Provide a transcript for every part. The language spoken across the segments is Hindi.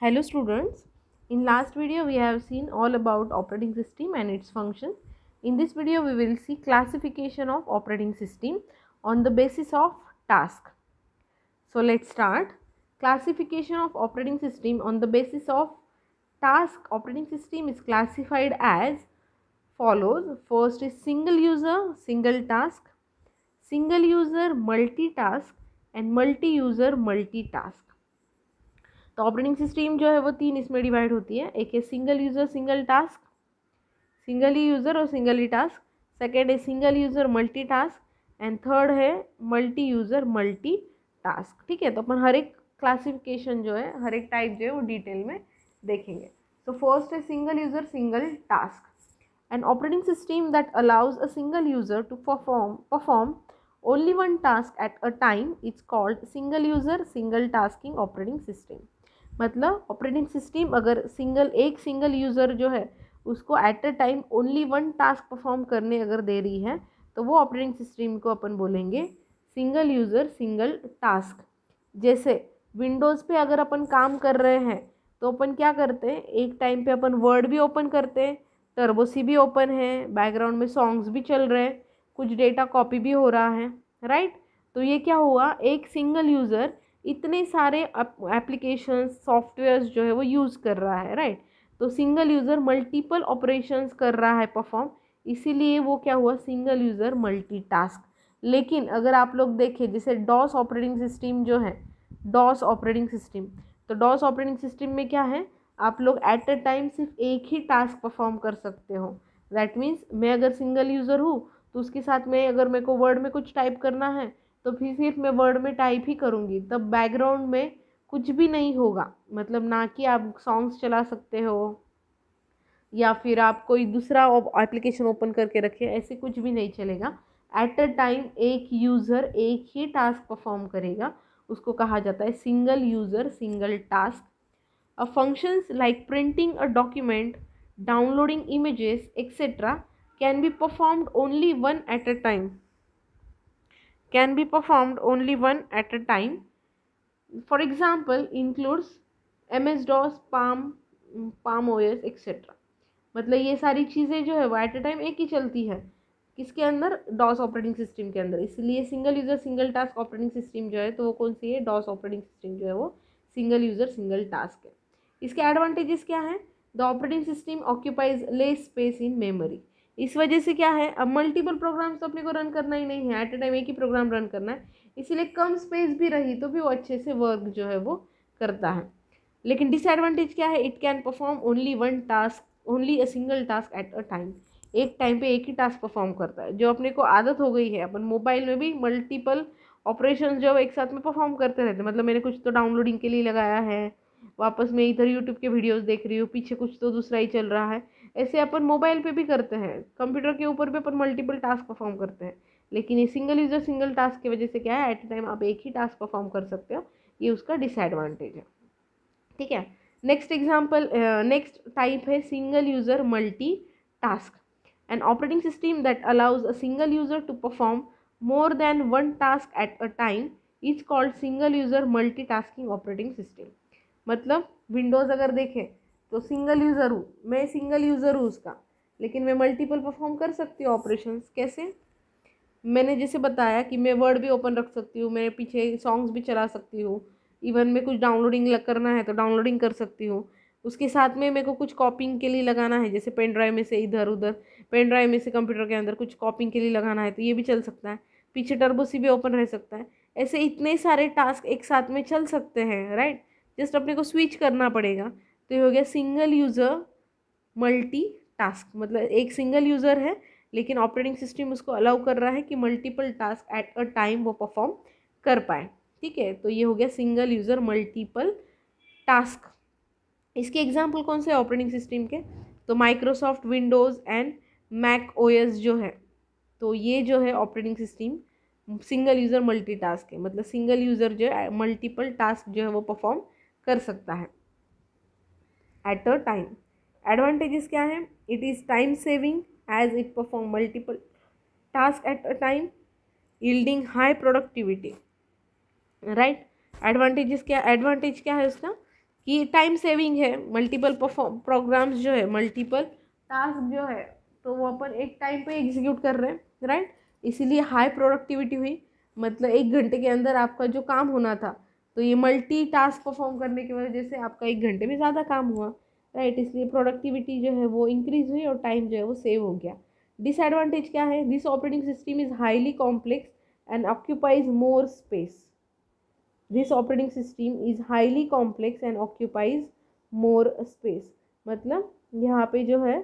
Hello students, in last video we have seen all about operating system and its functions. In this video we will see classification of operating system on the basis of task. So let's start. Classification of operating system on the basis of task. Operating system is classified as follows. First is single user, single task, single user multitask and multi-user multitask. तो ऑपरेटिंग सिस्टम जो है वो तीन इसमें डिवाइड होती है. एक है single user single task, single ही यूज़र और सिंगल ही टास्क. सेकेंड है single user multi task and third है मल्टी यूज़र मल्टी टास्क. ठीक है, तो अपन हर एक क्लासिफिकेशन जो है, हर एक टाइप जो है वो डिटेल में देखेंगे. सो फर्स्ट है single user single task. An operating system that allows a single user to perform only one task at a time is called single user single tasking operating system. मतलब ऑपरेटिंग सिस्टम अगर एक सिंगल यूज़र जो है उसको eight a time only one task perform करने अगर दे रही है तो वो ऑपरेटिंग सिस्टम को अपन बोलेंगे सिंगल यूज़र सिंगल टास्क. जैसे विंडोज़ पे अगर अपन काम कर रहे हैं तो अपन क्या करते हैं, एक टाइम पे अपन वर्ड भी ओपन करते हैं, टर्बो सी भी ओपन है, बैकग्राउंड में सॉन्ग्स भी चल रहे हैं, कुछ डेटा कॉपी भी हो रहा है, राइट. तो ये क्या हुआ, एक सिंगल यूज़र इतने सारे एप्लीकेशंस सॉफ्टवेयर्स जो है वो यूज़ कर रहा है, राइट. तो सिंगल यूज़र मल्टीपल ऑपरेशंस कर रहा है परफॉर्म, इसीलिए वो क्या हुआ सिंगल यूज़र मल्टीटास्क. लेकिन अगर आप लोग देखें जैसे डॉस ऑपरेटिंग सिस्टम जो है, डॉस ऑपरेटिंग सिस्टम, तो डॉस ऑपरेटिंग सिस्टम में क्या है, आप लोग एट अ टाइम सिर्फ एक ही टास्क परफॉर्म कर सकते हो. दैट मीन्स मैं अगर सिंगल यूज़र हूँ तो उसके साथ में अगर मेरे को वर्ड में कुछ टाइप करना है तो फिर सिर्फ मैं वर्ड में टाइप ही करूँगी, तब बैकग्राउंड में कुछ भी नहीं होगा. मतलब ना कि आप सॉन्ग्स चला सकते हो या फिर आप कोई दूसरा एप्लीकेशन ओपन करके रखें, ऐसे कुछ भी नहीं चलेगा. एट अ टाइम एक यूज़र एक ही टास्क परफॉर्म करेगा, उसको कहा जाता है single user single task. Functions like printing a document, downloading images, etc. can be performed only one at a time. Can be performed only one at a time. For example, includes MS-DOS, Palm OS, etc. मतलब ये सारी चीज़ें जो है वो एट अ टाइम एक ही चलती है, किसके अंदर, डॉस ऑपरेटिंग सिस्टम के अंदर. इसलिए single user single task operating system जो है तो वो कौन सी है, डॉस ऑपरेटिंग सिस्टम जो है वो सिंगल यूज़र सिंगल टास्क है. इसके एडवांटेजेस क्या हैं, the operating system occupies less space in memory. इस वजह से क्या है, अब मल्टीपल प्रोग्राम्स तो अपने को रन करना ही नहीं है, एट अ टाइम एक ही प्रोग्राम रन करना है, इसीलिए कम स्पेस भी रही तो भी वो अच्छे से वर्क जो है वो करता है. लेकिन डिसएडवांटेज क्या है, it can perform only one task, only a single task at a time. एक टाइम पे एक ही टास्क परफॉर्म करता है. जो अपने को आदत हो गई है, अपन मोबाइल में भी मल्टीपल ऑपरेशंस जो एक साथ में परफॉर्म करते रहते हैं. मतलब मैंने कुछ तो डाउनलोडिंग के लिए लगाया है, वापस मैं इधर यूट्यूब के वीडियोस देख रही हूँ, पीछे कुछ तो दूसरा ही चल रहा है. ऐसे अपन मोबाइल पे भी करते हैं, कंप्यूटर के ऊपर भी अपन मल्टीपल टास्क परफॉर्म करते हैं. लेकिन ये सिंगल यूजर सिंगल टास्क की वजह से क्या है, एट ए टाइम आप एक ही टास्क परफॉर्म कर सकते हो, ये उसका डिसएडवांटेज है. ठीक है. नेक्स्ट एग्जाम्पल, नेक्स्ट टाइप है single user multi task. An operating system that allows a single user to perform more than one task at a time is called single user multi tasking operating system. मतलब विंडोज़ अगर देखें तो सिंगल यूज़र हूँ, मैं सिंगल यूज़र हूँ उसका, लेकिन मैं मल्टीपल परफॉर्म कर सकती हूँ ऑपरेशंस. कैसे, मैंने जैसे बताया कि मैं वर्ड भी ओपन रख सकती हूँ, मैं पीछे सॉन्ग्स भी चला सकती हूँ, इवन में कुछ डाउनलोडिंग करना है तो डाउनलोडिंग कर सकती हूँ. उसके साथ में मेरे को कुछ कॉपिंग के लिए लगाना है, जैसे पेन ड्राइव में से इधर उधर, पेन ड्राइव में से कंप्यूटर के अंदर कुछ कॉपिंग के लिए लगाना है तो ये भी चल सकता है. पीछे टर्बो सी भी ओपन रह सकता है. ऐसे इतने सारे टास्क एक साथ में चल सकते हैं, राइट. जस्ट अपने को स्विच करना पड़ेगा. तो ये हो गया सिंगल यूज़र मल्टी टास्क. मतलब एक सिंगल यूज़र है लेकिन ऑपरेटिंग सिस्टम उसको अलाउ कर रहा है कि multiple task at a time वो परफॉर्म कर पाए. ठीक है, तो ये हो गया सिंगल यूज़र मल्टीपल टास्क. इसके एग्जाम्पल कौन से ऑपरेटिंग सिस्टम के, तो Microsoft Windows and Mac OS जो है, तो ये जो है operating system single user multi task है. मतलब सिंगल यूज़र जो है मल्टीपल टास्क जो है वो परफॉर्म कर सकता है एट अ टाइम. एडवांटेजेस क्या है, it is time saving as it perform multiple task at a time, yielding high productivity, right. Advantage क्या है उसका, कि टाइम सेविंग है, मल्टीपल प्रोग्राम्स जो है, मल्टीपल टास्क जो है, तो वो अपन एक टाइम पे एग्जीक्यूट कर रहे हैं, राइट। इसीलिए हाई प्रोडक्टिविटी हुई, मतलब 1 घंटे के अंदर आपका जो काम होना था, तो ये मल्टी टास्क परफॉर्म करने की वजह से आपका 1 घंटे में ज़्यादा काम हुआ, राइट। इसलिए प्रोडक्टिविटी जो है वो इंक्रीज हुई और टाइम जो है वो सेव हो गया। डिसएडवांटेज क्या है? This operating system is highly complex and occupies more space. This operating system is highly complex and occupies more space, मतलब यहाँ पे जो है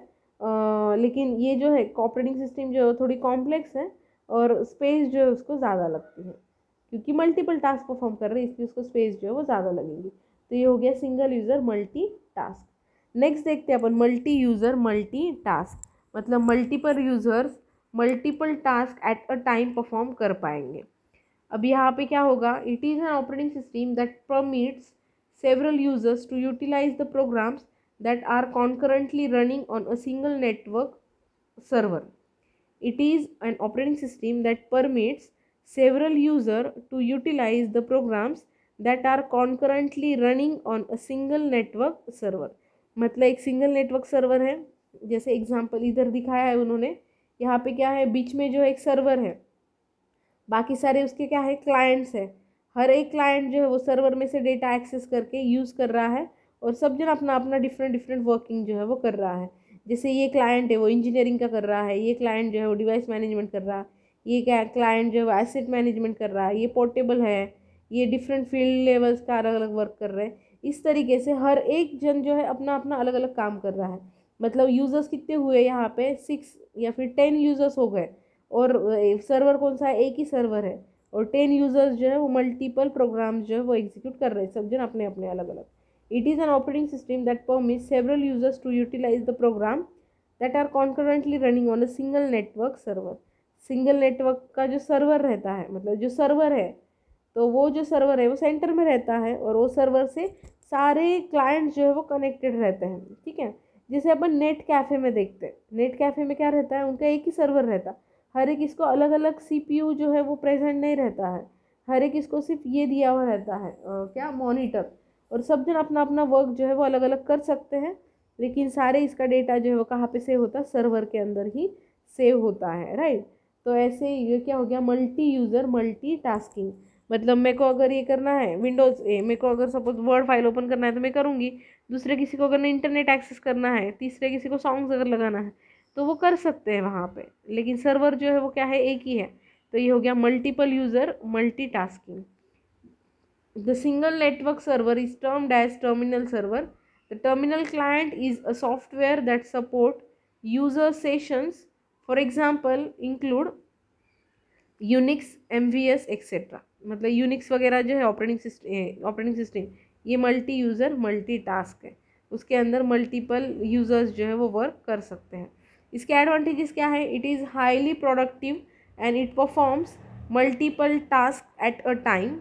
लेकिन ये जो है ऑपरेटिंग सिस्टम जो है थोड़ी कॉम्प्लेक्स है और स्पेस जो है उसको ज़्यादा लगती है, क्योंकि मल्टीपल टास्क परफॉर्म कर रहे हैं, इसलिए उसको स्पेस जो है वो ज़्यादा लगेगी। तो ये हो गया single user multi task. Next देखते हैं अपन मल्टी यूज़र मल्टी टास्क, मतलब multiple users multiple task at a time perform कर पाएंगे। अब यहाँ पे क्या होगा? It is an operating system that permits several users to utilize the programs that are concurrently running on a single network server. It is an operating system that permits several users to utilize the programs that are concurrently running on a single network server. मतलब एक सिंगल नेटवर्क सर्वर है, जैसे एग्जांपल इधर दिखाया है उन्होंने, यहाँ पे क्या है, बीच में जो एक सर्वर है, बाकी सारे उसके क्या है, क्लाइंट्स है। हर एक क्लाइंट जो है वो सर्वर में से डेटा एक्सेस करके यूज़ कर रहा है और सब जन अपना अपना डिफरेंट डिफरेंट वर्किंग जो है वो कर रहा है। जैसे ये क्लाइंट है वो इंजीनियरिंग का कर रहा है, ये क्लाइंट जो है वो डिवाइस मैनेजमेंट कर रहा है, ये क्या क्लाइंट जो है वो एसेट मैनेजमेंट कर रहा है, ये पोर्टेबल है, ये डिफरेंट फील्ड लेवल्स का अलग अलग वर्क कर रहे हैं। इस तरीके से हर एक जन जो है अपना अपना अलग अलग काम कर रहा है। मतलब यूज़र्स कितने हुए यहाँ पे? 6 या फिर 10 यूज़र्स हो गए, और सर्वर कौन सा है? एक ही सर्वर है, और 10 यूज़र्स जो है वो मल्टीपल प्रोग्राम्स जो है वो एग्जीक्यूट कर रहे हैं, सब जन अपने अपने अलग अलग। It is an operating system that permits several users to utilize the program that are concurrently running on a single network server. Single network का जो सर्वर रहता है, मतलब जो सर्वर है, तो वो जो सर्वर है वो सेंटर में रहता है और वो सर्वर से सारे क्लाइंट्स जो है वो कनेक्टेड रहते हैं, ठीक है। जैसे अपन नेट कैफ़े में देखते हैं, नेट कैफ़े में क्या रहता है, उनका एक ही सर्वर रहता है, हर एक इसको अलग अलग CPU जो है वो प्रेजेंट नहीं रहता है, हर एक इसको सिर्फ ये दिया हुआ रहता है क्या, मॉनिटर, और सब जन अपना अपना वर्क जो है वो अलग अलग कर सकते हैं, लेकिन सारे इसका डेटा जो है वो कहाँ पे सेव होता है? सर्वर के अंदर ही सेव होता है, राइट। तो ऐसे ये क्या हो गया? Multi user multi tasking. मतलब मेरे को अगर ये करना है विंडोज़ मेरे को अगर सपोज वर्ड फाइल ओपन करना है तो मैं करूँगी, दूसरे किसी को अगर इंटरनेट एक्सेस करना है, तीसरे किसी को सॉन्ग्स अगर लगाना है तो वो कर सकते हैं वहाँ पे, लेकिन सर्वर जो है वो क्या है? एक ही है। तो ये हो गया multiple user multi tasking. The single network server is termed as terminal server. The terminal client is a software that support user sessions. For example, include Unix, MVS, etc. मतलब यूनिक्स वगैरह जो है ऑपरेटिंग सिस्टम ये मल्टी यूज़र मल्टी टास्क है, उसके अंदर मल्टीपल यूज़र्स जो है वो वर्क कर सकते हैं। इसके एडवांटेजेस क्या है? It is highly productive and it performs multiple task at a time.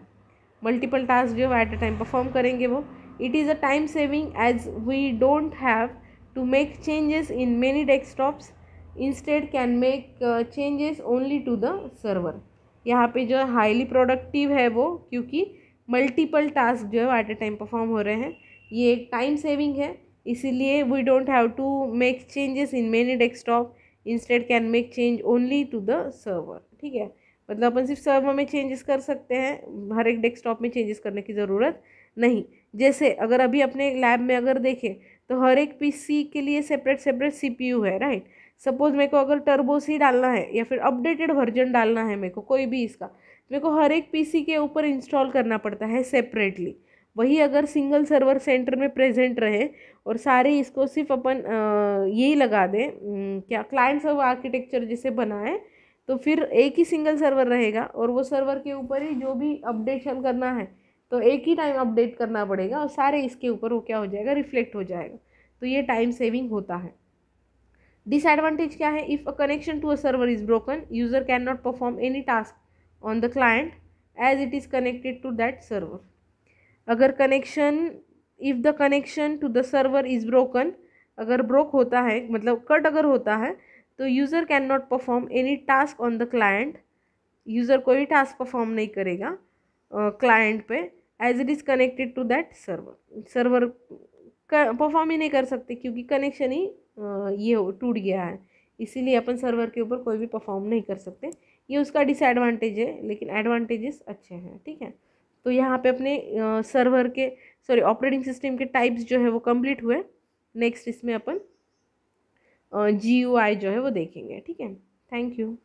Multiple task जो एट अ टाइम परफॉर्म करेंगे वो। It is a time saving as we don't have to make changes in many desktops, instead can make changes only to the server. यहाँ पे जो है हाईली प्रोडक्टिव है वो, क्योंकि मल्टीपल टास्क जो है एट अ टाइम परफॉर्म हो रहे हैं, ये एक टाइम सेविंग है, इसीलिए we don't have to make changes in many desktop, instead can make change only to the server, ठीक है। मतलब अपन सिर्फ सर्वर में चेंजेस कर सकते हैं, हर एक डेस्कटॉप में चेंजेस करने की ज़रूरत नहीं। जैसे अगर अभी अपने लैब में अगर देखें तो हर एक PC के लिए सेपरेट सेपरेट CPU है, राइट। सपोज मेरे को अगर टर्बो सी डालना है या फिर अपडेटेड वर्जन डालना है मेरे को कोई भी इसका, मेरे को हर एक PC के ऊपर इंस्टॉल करना पड़ता है सेपरेटली। वही अगर सिंगल सर्वर सेंटर में प्रेजेंट रहे और सारे इसको सिर्फ अपन यही लगा दें, क्या क्लाइंट सर्वर आर्किटेक्चर जिसे बनाए, तो फिर एक ही सिंगल सर्वर रहेगा और वो सर्वर के ऊपर ही जो भी अपडेशन करना है तो एक ही टाइम अपडेट करना पड़ेगा और सारे इसके ऊपर वो क्या हो जाएगा? रिफ्लेक्ट हो जाएगा। तो ये टाइम सेविंग होता है। डिसएडवांटेज क्या है? If a connection to a server is broken, user can not perform any task on the client as it is connected to that server. अगर connection if the connection to the server is broken, अगर ब्रोक होता है मतलब कट अगर होता है, तो user can not perform any task on the client, user कोई टास्क परफॉर्म नहीं करेगा क्लाइंट पे, as it is connected to that server. Server perform ही नहीं कर सकते क्योंकि कनेक्शन ही ये टूट गया है, इसीलिए अपन सर्वर के ऊपर कोई भी परफॉर्म नहीं कर सकते। ये उसका डिसएडवांटेज है, लेकिन एडवांटेजेस अच्छे हैं, ठीक है। तो यहाँ पे अपने सर्वर के ऑपरेटिंग सिस्टम के टाइप्स जो है वो कंप्लीट हुए। नेक्स्ट इसमें अपन GUI जो है वो देखेंगे, ठीक है। Thank you.